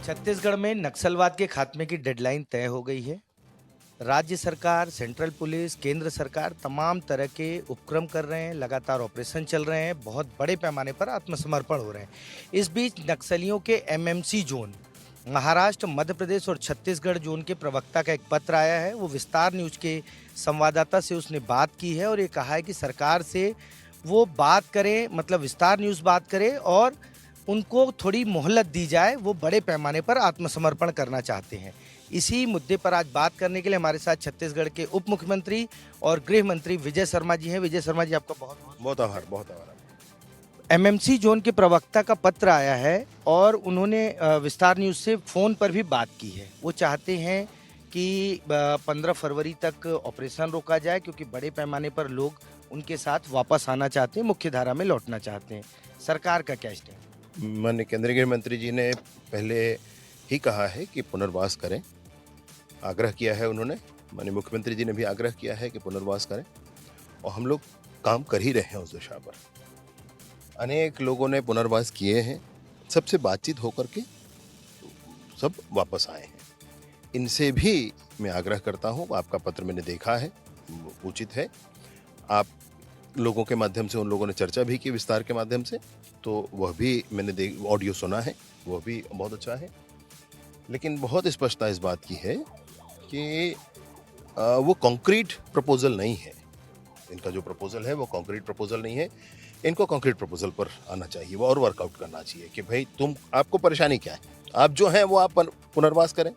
छत्तीसगढ़ में नक्सलवाद के खात्मे की डेडलाइन तय हो गई है। राज्य सरकार, सेंट्रल पुलिस, केंद्र सरकार तमाम तरह के उपक्रम कर रहे हैं, लगातार ऑपरेशन चल रहे हैं, बहुत बड़े पैमाने पर आत्मसमर्पण हो रहे हैं। इस बीच नक्सलियों के एमएमसी जोन, महाराष्ट्र, मध्य प्रदेश और छत्तीसगढ़ जोन के प्रवक्ता का एक पत्र आया है। वो विस्तार न्यूज़ के संवाददाता से उसने बात की है और ये कहा है कि सरकार से वो बात करें, मतलब विस्तार न्यूज़ बात करे और उनको थोड़ी मोहलत दी जाए, वो बड़े पैमाने पर आत्मसमर्पण करना चाहते हैं। इसी मुद्दे पर आज बात करने के लिए हमारे साथ छत्तीसगढ़ के उप मुख्यमंत्री और गृह मंत्री विजय शर्मा जी हैं। विजय शर्मा जी, आपका बहुत-बहुत बहुत आभार, बहुत आभार। एमएमसी जोन के प्रवक्ता का पत्र आया है और उन्होंने विस्तार न्यूज़ से फ़ोन पर भी बात की है। वो चाहते हैं कि 15 फरवरी तक ऑपरेशन रोका जाए क्योंकि बड़े पैमाने पर लोग उनके साथ वापस आना चाहते हैं, मुख्य धारा में लौटना चाहते हैं। सरकार का क्या स्टैंड? माननीय केंद्रीय गृह मंत्री जी ने पहले ही कहा है कि पुनर्वास करें, आग्रह किया है उन्होंने। माननीय मुख्यमंत्री जी ने भी आग्रह किया है कि पुनर्वास करें और हम लोग काम कर ही रहे हैं उस दिशा पर। अनेक लोगों ने पुनर्वास किए हैं, सबसे बातचीत होकर के सब वापस आए हैं। इनसे भी मैं आग्रह करता हूँ, आपका पत्र मैंने देखा है, उचित है। आप लोगों के माध्यम से उन लोगों ने चर्चा भी की विस्तार के माध्यम से, तो वह भी मैंने ऑडियो सुना है, वह भी बहुत अच्छा है। लेकिन बहुत स्पष्टता इस बात की है कि वो कॉन्क्रीट प्रपोजल नहीं है। इनका जो प्रपोजल है वो कॉन्क्रीट प्रपोजल नहीं है। इनको कॉन्क्रीट प्रपोजल पर आना चाहिए, वो और वर्कआउट करना चाहिए कि भाई आपको परेशानी क्या है, आप जो हैं वो आप पुनर्वास करें,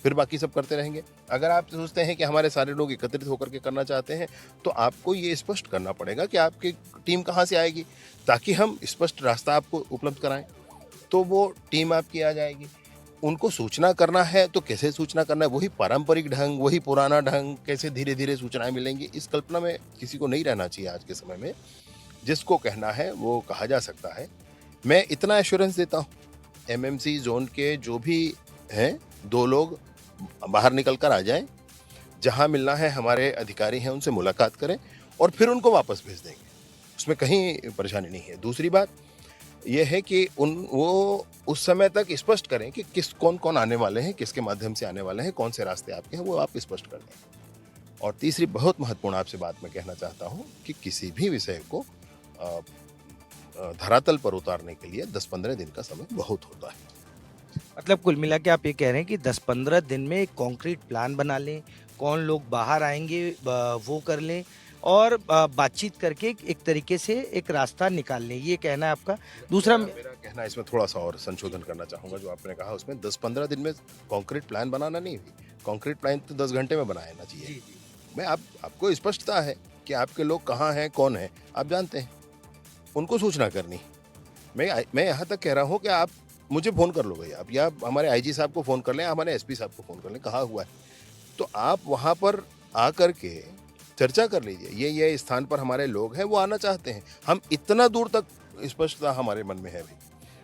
फिर बाकी सब करते रहेंगे। अगर आप सोचते हैं कि हमारे सारे लोग एकत्रित होकर के करना चाहते हैं, तो आपको ये स्पष्ट करना पड़ेगा कि आपकी टीम कहाँ से आएगी, ताकि हम स्पष्ट रास्ता आपको उपलब्ध कराएं। तो वो टीम आपकी आ जाएगी। उनको सूचना करना है तो कैसे सूचना करना है, वही पारंपरिक ढंग, वही पुराना ढंग, कैसे धीरे धीरे सूचनाएं मिलेंगी, इस कल्पना में किसी को नहीं रहना चाहिए। आज के समय में जिसको कहना है वो कहा जा सकता है। मैं इतना एश्योरेंस देता हूँ, एमएमसी जोन के जो भी हैं, 2 लोग बाहर निकल कर आ जाएं, जहां मिलना है हमारे अधिकारी हैं उनसे मुलाकात करें और फिर उनको वापस भेज देंगे, उसमें कहीं परेशानी नहीं है। दूसरी बात यह है कि वो उस समय तक स्पष्ट करें कि कौन कौन आने वाले हैं, किसके माध्यम से आने वाले हैं, कौन से रास्ते आपके हैं, वो आप स्पष्ट कर दें। और तीसरी बहुत महत्वपूर्ण आपसे बात मैं कहना चाहता हूँ कि किसी भी विषय को धरातल पर उतारने के लिए 10-15 दिन का समय बहुत होता है। मतलब कुल मिला के आप ये कह रहे हैं कि 10-15 दिन में एक कॉन्क्रीट प्लान बना लें, कौन लोग बाहर आएँगे वो कर लें और बातचीत करके एक तरीके से एक रास्ता निकाल लें, ये कहना है आपका। दूसरा मेरा कहना है, इसमें थोड़ा-सा और संशोधन करना चाहूँगा। जो आपने कहा उसमें 10-15 दिन में कॉन्क्रीट प्लान बनाना नहीं, कॉन्क्रीट प्लान तो 10 घंटे में बनाना चाहिए। जी, जी। मैं आपको स्पष्टता है कि आपके लोग कहाँ हैं, कौन है, आप जानते हैं, उनको सूचना करनी। मैं यहाँ तक कह रहा हूँ कि आप मुझे फ़ोन कर लो भैया, आप या हमारे आईजी साहब को फ़ोन कर लें, हमारे एसपी साहब को फ़ोन कर लें, कहा हुआ है। तो आप वहाँ पर आकर के चर्चा कर लीजिए, ये स्थान पर हमारे लोग हैं, वो आना चाहते हैं। हम इतना दूर तक स्पष्टता हमारे मन में है अभी।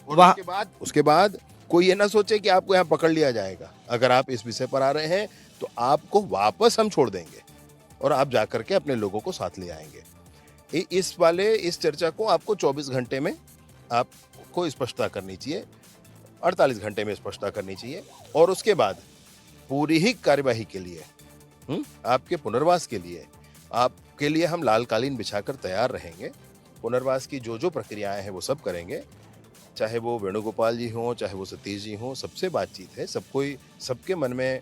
और उसके बाद कोई ये ना सोचे कि आपको यहाँ पकड़ लिया जाएगा। अगर आप इस विषय पर आ रहे हैं, तो आपको वापस हम छोड़ देंगे और आप जाकर के अपने लोगों को साथ ले आएंगे। इस चर्चा को आपको 24 घंटे में आपको स्पष्टता करनी चाहिए, 48 घंटे में स्पष्टता करनी चाहिए और उसके बाद पूरी ही कार्यवाही के लिए, आपके पुनर्वास के लिए, आपके लिए हम लाल कालीन बिछाकर तैयार रहेंगे। पुनर्वास की जो प्रक्रियाएं हैं वो सब करेंगे, चाहे वो वेणुगोपाल जी हों, चाहे वो सतीश जी हों, सबसे बातचीत है। सबके मन में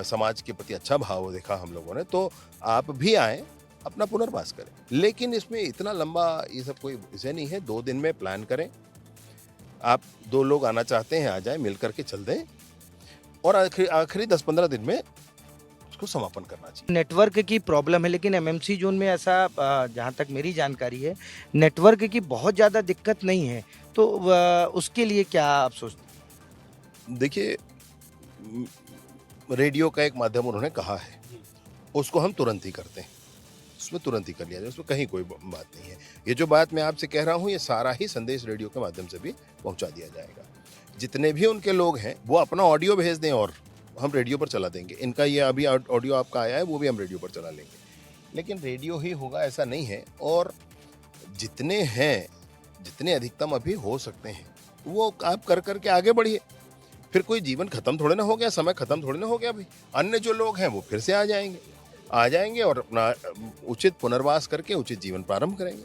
समाज के प्रति अच्छा भाव देखा हम लोगों ने, तो आप भी आएँ, अपना पुनर्वास करें। लेकिन इसमें इतना लंबा ये सब कोई विषय नहीं है, 2 दिन में प्लान करें। आप 2 लोग आना चाहते हैं, आ जाएँ, मिल करके चल दें और आखिरी 10-15 दिन में उसको समापन करना चाहिए। नेटवर्क की प्रॉब्लम है, लेकिन एमएमसी जोन में ऐसा जहाँ तक मेरी जानकारी है, नेटवर्क की बहुत ज़्यादा दिक्कत नहीं है। तो उसके लिए क्या आप सोचते हैं? देखिए, रेडियो का एक माध्यम उन्होंने कहा है, उसको हम तुरंत ही करते हैं, उसमें तुरंत ही कर लिया जाए, उसमें कहीं कोई बात नहीं है। ये जो बात मैं आपसे कह रहा हूँ, ये सारा ही संदेश रेडियो के माध्यम से भी पहुंचा दिया जाएगा। जितने भी उनके लोग हैं वो अपना ऑडियो भेज दें और हम रेडियो पर चला देंगे। इनका ये अभी ऑडियो आपका आया है, वो भी हम रेडियो पर चला लेंगे। लेकिन रेडियो ही होगा ऐसा नहीं है, और जितने हैं, जितने अधिकतम अभी हो सकते हैं, वो आप कर करके आगे बढ़िए। फिर कोई जीवन खत्म थोड़े ना हो गया, समय खत्म थोड़े ना हो गया भाई। अन्य जो लोग हैं वो फिर से आ जाएंगे और अपना उचित पुनर्वास करके उचित जीवन प्रारंभ करेंगे।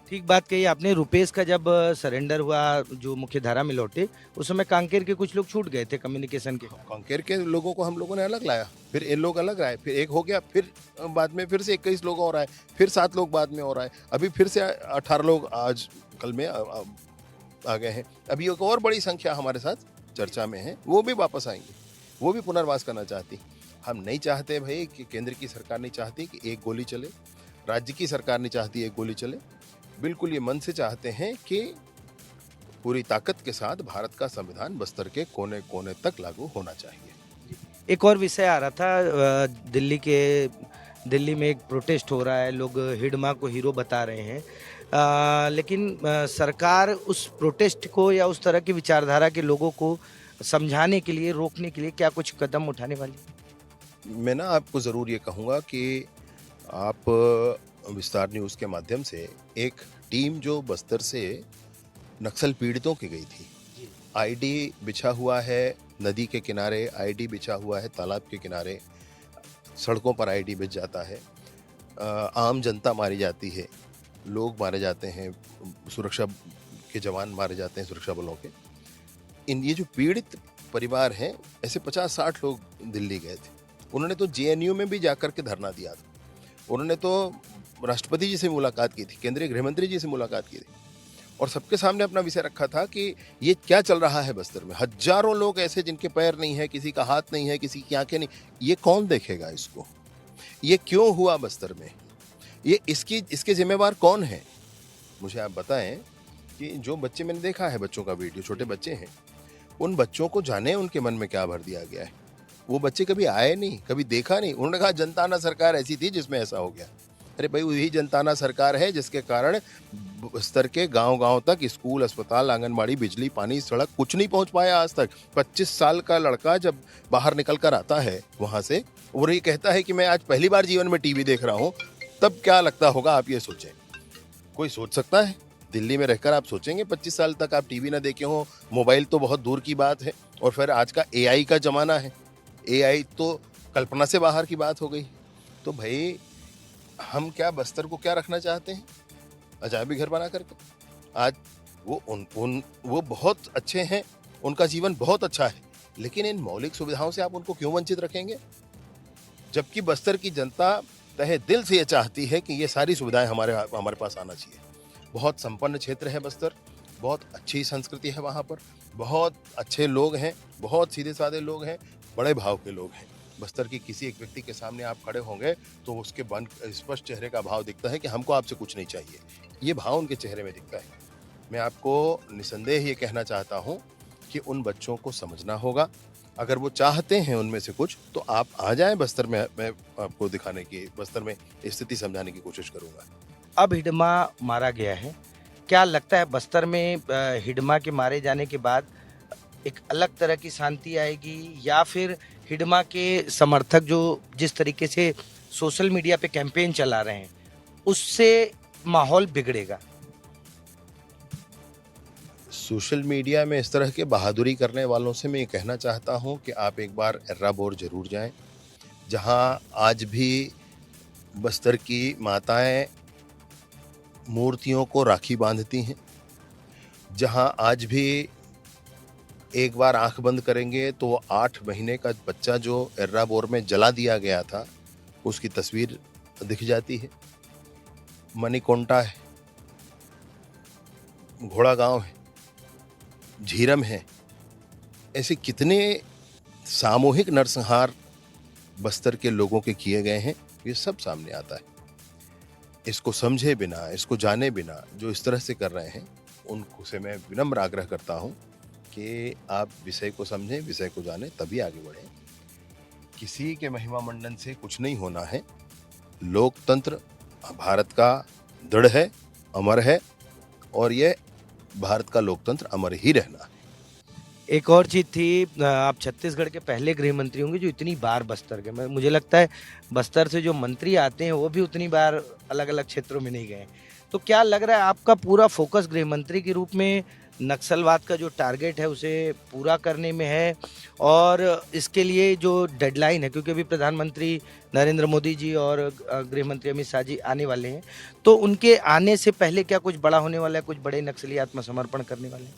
ठीक बात कही आपने। रुपेश का जब सरेंडर हुआ, जो मुख्य धारा में लौटे, उस समय कांकेर के कुछ लोग छूट गए थे कम्युनिकेशन के। कांकेर के लोगों को हम लोगों ने अलग लाया, फिर इन लोग अलग आए, फिर एक हो गया, फिर बाद में फिर से 21 लोग और आए, फिर 7 लोग बाद में और आए, अभी फिर से 18 लोग आज कल में आ गए हैं। अभी एक और बड़ी संख्या हमारे साथ चर्चा में है, वो भी वापस आएंगे, वो भी पुनर्वास करना चाहती। हम नहीं चाहते भाई कि केंद्र की सरकार नहीं चाहती कि एक गोली चले, राज्य की सरकार नहीं चाहती एक गोली चले। बिल्कुल ये मन से चाहते हैं कि पूरी ताकत के साथ भारत का संविधान बस्तर के कोने कोने तक लागू होना चाहिए। एक और विषय आ रहा था, दिल्ली में एक प्रोटेस्ट हो रहा है, लोग हिडमा को हीरो बता रहे हैं, लेकिन सरकार उस प्रोटेस्ट को या उस तरह की विचारधारा के लोगों को समझाने के लिए, रोकने के लिए क्या कुछ कदम उठाने वाली? मैं ना आपको ज़रूर ये कहूँगा कि आप विस्तार न्यूज़ के माध्यम से एक टीम जो बस्तर से नक्सल पीड़ितों की गई थी, आईडी बिछा हुआ है नदी के किनारे, आईडी बिछा हुआ है तालाब के किनारे, सड़कों पर आईडी बिछ जाता है, आम जनता मारी जाती है, लोग मारे जाते हैं, सुरक्षा के जवान मारे जाते हैं सुरक्षा बलों के। ये जो पीड़ित परिवार हैं, ऐसे 50-60 लोग दिल्ली गए थे। उन्होंने तो जेएनयू में भी जाकर के धरना दिया था, उन्होंने तो राष्ट्रपति जी से मुलाकात की थी, केंद्रीय गृह मंत्री जी से मुलाकात की थी, और सबके सामने अपना विषय रखा था कि ये क्या चल रहा है बस्तर में। हजारों लोग ऐसे जिनके पैर नहीं है, किसी का हाथ नहीं है, किसी की आंखें नहीं, ये कौन देखेगा इसको? ये क्यों हुआ बस्तर में? ये इसके जिम्मेवार कौन है? मुझे आप बताएं कि जो बच्चे मैंने देखा है, बच्चों का वीडियो, छोटे बच्चे हैं, उन बच्चों को जाने उनके मन में क्या भर दिया गया है। वो बच्चे कभी आए नहीं, कभी देखा नहीं, उन्होंने कहा जनताना सरकार ऐसी थी जिसमें ऐसा हो गया। अरे भाई, वही जनताना सरकार है जिसके कारण बस्तर के गांव-गांव तक स्कूल, अस्पताल, आंगनबाड़ी, बिजली, पानी, सड़क कुछ नहीं पहुंच पाया आज तक। 25 साल का लड़का जब बाहर निकल कर आता है वहां से, और ये कहता है कि मैं आज पहली बार जीवन में टीवी देख रहा हूं, तब क्या लगता होगा आप ये सोचें। कोई सोच सकता है? दिल्ली में रहकर आप सोचेंगे 25 साल तक आप टीवी ना देखे हो? मोबाइल तो बहुत दूर की बात है, और फिर आज का एआई का जमाना है, एआई तो कल्पना से बाहर की बात हो गई। तो भाई, हम क्या बस्तर को क्या रखना चाहते हैं? अजायबी घर बना करके? आज वो बहुत अच्छे हैं, उनका जीवन बहुत अच्छा है, लेकिन इन मौलिक सुविधाओं से आप उनको क्यों वंचित रखेंगे? जबकि बस्तर की जनता तहे दिल से ये चाहती है कि ये सारी सुविधाएं हमारे पास आना चाहिए। बहुत संपन्न क्षेत्र है बस्तर, बहुत अच्छी संस्कृति है वहाँ पर, बहुत अच्छे लोग हैं, बहुत सीधे साधे लोग हैं, बड़े भाव के लोग हैं। बस्तर की किसी एक व्यक्ति के सामने आप खड़े होंगे तो उसके स्पष्ट चेहरे का भाव दिखता है कि हमको आपसे कुछ नहीं चाहिए। ये भाव उनके चेहरे में दिखता है। मैं आपको निसंदेह ये कहना चाहता हूँ कि उन बच्चों को समझना होगा। अगर वो चाहते हैं उनमें से कुछ, तो आप आ जाएं बस्तर में, मैं आपको दिखाने की, बस्तर में स्थिति समझाने की कोशिश करूँगा। अब हिडमा मारा गया है, क्या लगता है बस्तर में हिडमा के मारे जाने के बाद एक अलग तरह की शांति आएगी, या फिर हिडमा के समर्थक जो जिस तरीके से सोशल मीडिया पे कैंपेन चला रहे हैं, उससे माहौल बिगड़ेगा? सोशल मीडिया में इस तरह के बहादुरी करने वालों से मैं ये कहना चाहता हूँ कि आप एक बार एर्राबोर जरूर जाएं, जहाँ आज भी बस्तर की माताएं मूर्तियों को राखी बांधती हैं, जहाँ आज भी एक बार आंख बंद करेंगे तो 8 महीने का बच्चा जो एर्राबोर में जला दिया गया था, उसकी तस्वीर दिख जाती है। मणिकोंटा है, घोड़ा गांव है, झीरम है, ऐसे कितने सामूहिक नरसंहार बस्तर के लोगों के किए गए हैं, ये सब सामने आता है। इसको समझे बिना, इसको जाने बिना जो इस तरह से कर रहे हैं, उनको से मैं विनम्र आग्रह करता हूं कि आप विषय को समझें, विषय को जानें, तभी आगे बढ़ें। किसी के महिमा मंडन से कुछ नहीं होना है। लोकतंत्र भारत का दृढ़ है, अमर है, और ये भारत का लोकतंत्र अमर ही रहना है। एक और चीज़ थी, आप छत्तीसगढ़ के पहले गृह मंत्री होंगे जो इतनी बार बस्तर गए। मुझे लगता है बस्तर से जो मंत्री आते हैं वो भी उतनी बार अलग अलग क्षेत्रों में नहीं गए। तो क्या लग रहा है आपका पूरा फोकस गृह मंत्री के रूप में नक्सलवाद का जो टारगेट है उसे पूरा करने में है और इसके लिए जो डेडलाइन है, क्योंकि अभी प्रधानमंत्री नरेंद्र मोदी जी और गृह मंत्री अमित शाह जी आने वाले हैं, तो उनके आने से पहले क्या कुछ बड़ा होने वाला है, कुछ बड़े नक्सली आत्मसमर्पण करने वाले हैं?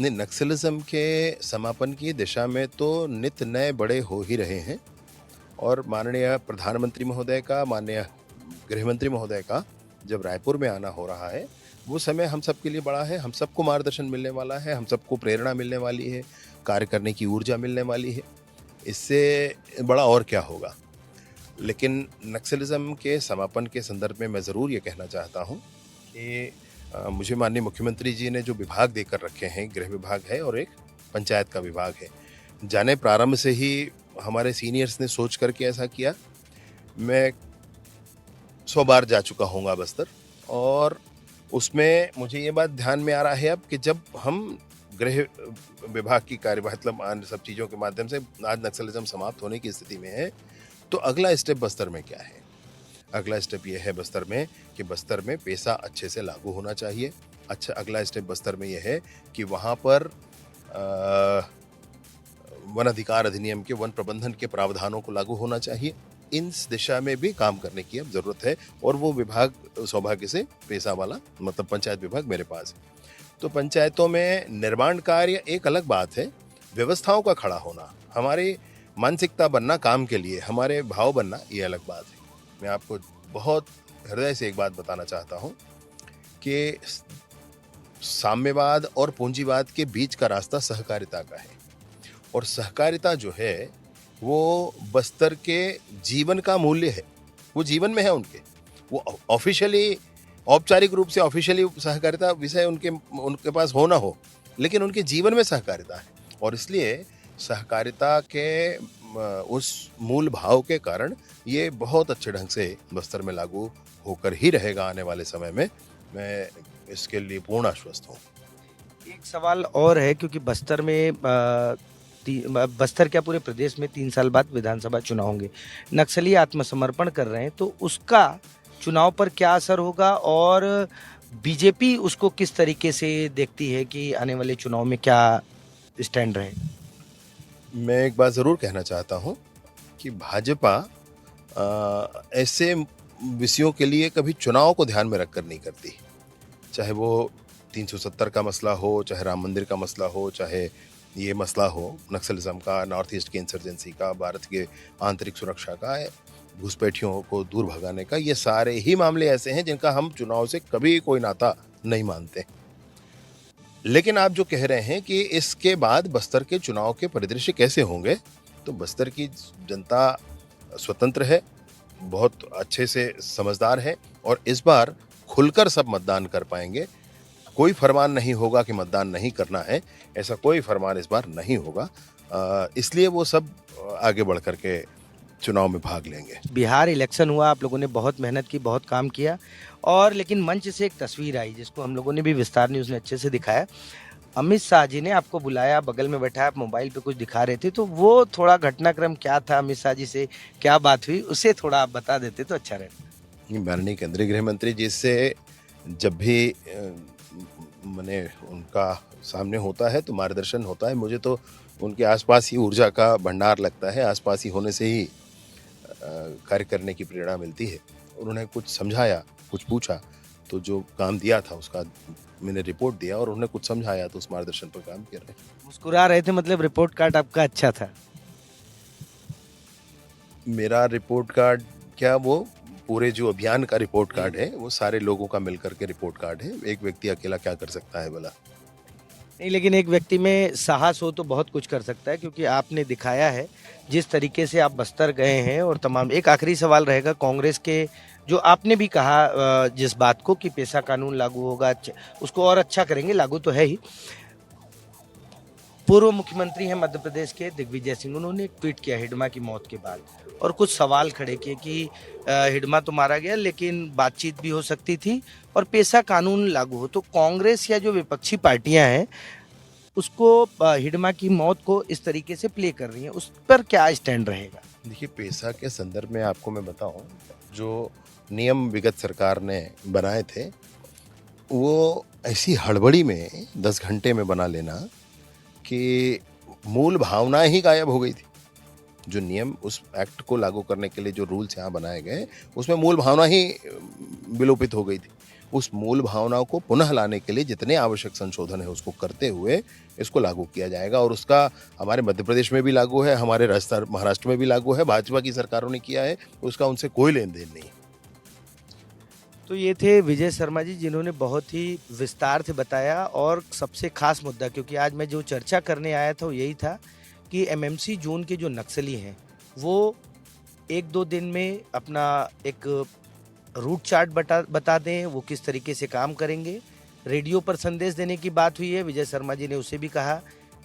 नहीं, नक्सलिज्म के समापन की दिशा में तो नित नए बड़े हो ही रहे हैं और माननीय प्रधानमंत्री महोदय का, माननीय गृह मंत्री महोदय का जब रायपुर में आना हो रहा है, वो समय हम सबके लिए बड़ा है। हम सबको मार्गदर्शन मिलने वाला है, हम सबको प्रेरणा मिलने वाली है, कार्य करने की ऊर्जा मिलने वाली है। इससे बड़ा और क्या होगा। लेकिन नक्सलिज्म के समापन के संदर्भ में मैं ज़रूर ये कहना चाहता हूँ कि मुझे माननीय मुख्यमंत्री जी ने जो विभाग देकर रखे हैं, गृह विभाग है और एक पंचायत का विभाग है। जाने प्रारंभ से ही हमारे सीनियर्स ने सोच करके ऐसा किया। मैं 100 बार जा चुका हूँगा बस्तर और उसमें मुझे ये बात ध्यान में आ रहा है अब कि जब हम गृह विभाग की कार्यवाही मतलब अन्य सब चीज़ों के माध्यम से आज नक्सलिज्म समाप्त होने की स्थिति में है, तो अगला स्टेप बस्तर में क्या है? अगला स्टेप ये है बस्तर में कि बस्तर में पेशा अच्छे से लागू होना चाहिए। अच्छा, अगला स्टेप बस्तर में ये है कि वहाँ पर वन अधिकार अधिनियम के वन प्रबंधन के प्रावधानों को लागू होना चाहिए। इन दिशा में भी काम करने की अब ज़रूरत है और वो विभाग सौभाग्य से पेशा वाला मतलब पंचायत विभाग मेरे पास है। तो पंचायतों में निर्माण कार्य एक अलग बात है, व्यवस्थाओं का खड़ा होना, हमारी मानसिकता बनना काम के लिए, हमारे भाव बनना ये अलग बात है। मैं आपको बहुत हृदय से एक बात बताना चाहता हूँ कि साम्यवाद और पूंजीवाद के बीच का रास्ता सहकारिता का है और सहकारिता जो है वो बस्तर के जीवन का मूल्य है। वो जीवन में है उनके, वो ऑफिशियली औपचारिक रूप से ऑफिशियली सहकारिता विषय उनके पास हो ना हो, लेकिन उनके जीवन में सहकारिता है और इसलिए सहकारिता के उस मूल भाव के कारण ये बहुत अच्छे ढंग से बस्तर में लागू होकर ही रहेगा आने वाले समय में। मैं इसके लिए पूर्ण आश्वस्त हूँ। एक सवाल और है, क्योंकि बस्तर में बस्तर क्या पूरे प्रदेश में 3 साल बाद विधानसभा चुनाव होंगे। नक्सली आत्मसमर्पण कर रहे हैं, तो उसका चुनाव पर क्या असर होगा और बीजेपी उसको किस तरीके से देखती है कि आने वाले चुनाव में क्या स्टैंड रहेगा? मैं एक बात ज़रूर कहना चाहता हूँ कि भाजपा ऐसे विषयों के लिए कभी चुनाव को ध्यान में रखकर नहीं करती। चाहे वो 370 का मसला हो, चाहे राम मंदिर का मसला हो, चाहे ये मसला हो नक्सलिज्म का, नॉर्थ ईस्ट की इंसर्जेंसी का, भारत के आंतरिक सुरक्षा का, घुसपैठियों को दूर भगाने का, ये सारे ही मामले ऐसे हैं जिनका हम चुनाव से कभी कोई नाता नहीं मानते। लेकिन आप जो कह रहे हैं कि इसके बाद बस्तर के चुनाव के परिदृश्य कैसे होंगे, तो बस्तर की जनता स्वतंत्र है, बहुत अच्छे से समझदार है और इस बार खुलकर सब मतदान कर पाएंगे। कोई फरमान नहीं होगा कि मतदान नहीं करना है, ऐसा कोई फरमान इस बार नहीं होगा। इसलिए वो सब आगे बढ़ कर के चुनाव में भाग लेंगे। बिहार इलेक्शन हुआ, आप लोगों ने बहुत मेहनत की, बहुत काम किया और लेकिन मंच से एक तस्वीर आई जिसको हम लोगों ने भी विस्तार न्यूज़ ने अच्छे से दिखाया। अमित शाह जी ने आपको बुलाया, बगल में बैठा, आप मोबाइल पे कुछ दिखा रहे थे, तो वो थोड़ा घटनाक्रम क्या था? अमित शाह जी से क्या बात हुई? उसे थोड़ा आप बता देते तो अच्छा रहता। माननीय केंद्रीय गृह मंत्री जी से जब भी मैंने उनका सामने होता है तो मार्गदर्शन होता है। मुझे तो उनके आसपास ही ऊर्जा का भंडार लगता है, आसपास ही होने से ही कार्य करने की प्रेरणा मिलती है। उन्होंने कुछ समझाया, कुछ पूछा, तो जो काम दिया था उसका मैंने रिपोर्ट दिया और उन्होंने कुछ समझाया तो उस मार्गदर्शन पर काम कर रहे हैं। मुस्कुरा रहे थे, मतलब रिपोर्ट कार्ड आपका अच्छा था। मेरा रिपोर्ट कार्ड क्या, वो पूरे जो अभियान का रिपोर्ट कार्ड है वो सारे लोगों का मिलकर के रिपोर्ट कार्ड है। एक व्यक्ति अकेला क्या कर सकता है भला? नहीं, लेकिन एक व्यक्ति में साहस हो तो बहुत कुछ कर सकता है, क्योंकि आपने दिखाया है जिस तरीके से आप बस्तर गए हैं और तमाम। एक आखिरी सवाल रहेगा, कांग्रेस के जो आपने भी कहा जिस बात को कि पेशा कानून लागू होगा, उसको और अच्छा करेंगे, लागू तो है ही। पूर्व मुख्यमंत्री हैं मध्य प्रदेश के दिग्विजय सिंह, उन्होंने एक ट्वीट किया हिडमा की मौत के बाद और कुछ सवाल खड़े किए कि हिडमा तो मारा गया लेकिन बातचीत भी हो सकती थी और पेशा कानून लागू हो। तो कांग्रेस या जो विपक्षी पार्टियां हैं उसको हिडमा की मौत को इस तरीके से प्ले कर रही हैं, उस पर क्या स्टैंड रहेगा? देखिए, पेशा के संदर्भ में आपको मैं बताऊं, जो नियम विगत सरकार ने बनाए थे वो ऐसी हड़बड़ी में 10 घंटे में बना लेना कि मूल भावना ही गायब हो गई थी। जो नियम उस एक्ट को लागू करने के लिए जो रूल्स यहाँ बनाए गए, उसमें मूल भावना ही विलोपित हो गई थी। उस मूल भावना को पुनः लाने के लिए जितने आवश्यक संशोधन है उसको करते हुए इसको लागू किया जाएगा और उसका हमारे मध्य प्रदेश में भी लागू है, हमारे महाराष्ट्र में भी लागू है, भाजपा की सरकारों ने किया है, उसका उनसे कोई लेन-देन नहीं है। तो ये थे विजय शर्मा जी, जिन्होंने बहुत ही विस्तार से बताया और सबसे खास मुद्दा, क्योंकि आज मैं जो चर्चा करने आया था वो यही था कि एमएमसी जोन के जो नक्सली हैं वो 1-2 दिन में अपना एक रूट चार्ट बता दें, वो किस तरीके से काम करेंगे। रेडियो पर संदेश देने की बात हुई है, विजय शर्मा जी ने उसे भी कहा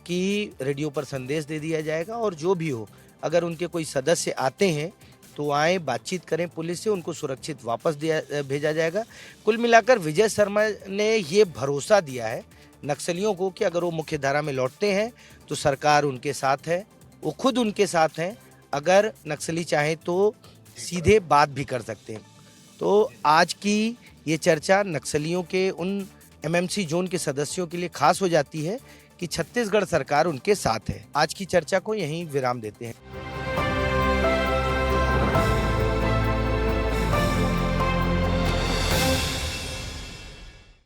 कि रेडियो पर संदेश दे दिया जाएगा और जो भी हो, अगर उनके कोई सदस्य आते हैं तो आएँ, बातचीत करें पुलिस से, उनको सुरक्षित वापस भेजा जाएगा। कुल मिलाकर विजय शर्मा ने ये भरोसा दिया है नक्सलियों को कि अगर वो मुख्य धारा में लौटते हैं तो सरकार उनके साथ है, वो खुद उनके साथ हैं। अगर नक्सली चाहें तो सीधे बात भी कर सकते हैं। तो आज की ये चर्चा नक्सलियों के उन एमएमसी जोन के सदस्यों के लिए खास हो जाती है कि छत्तीसगढ़ सरकार उनके साथ है। आज की चर्चा को यहीं विराम देते हैं।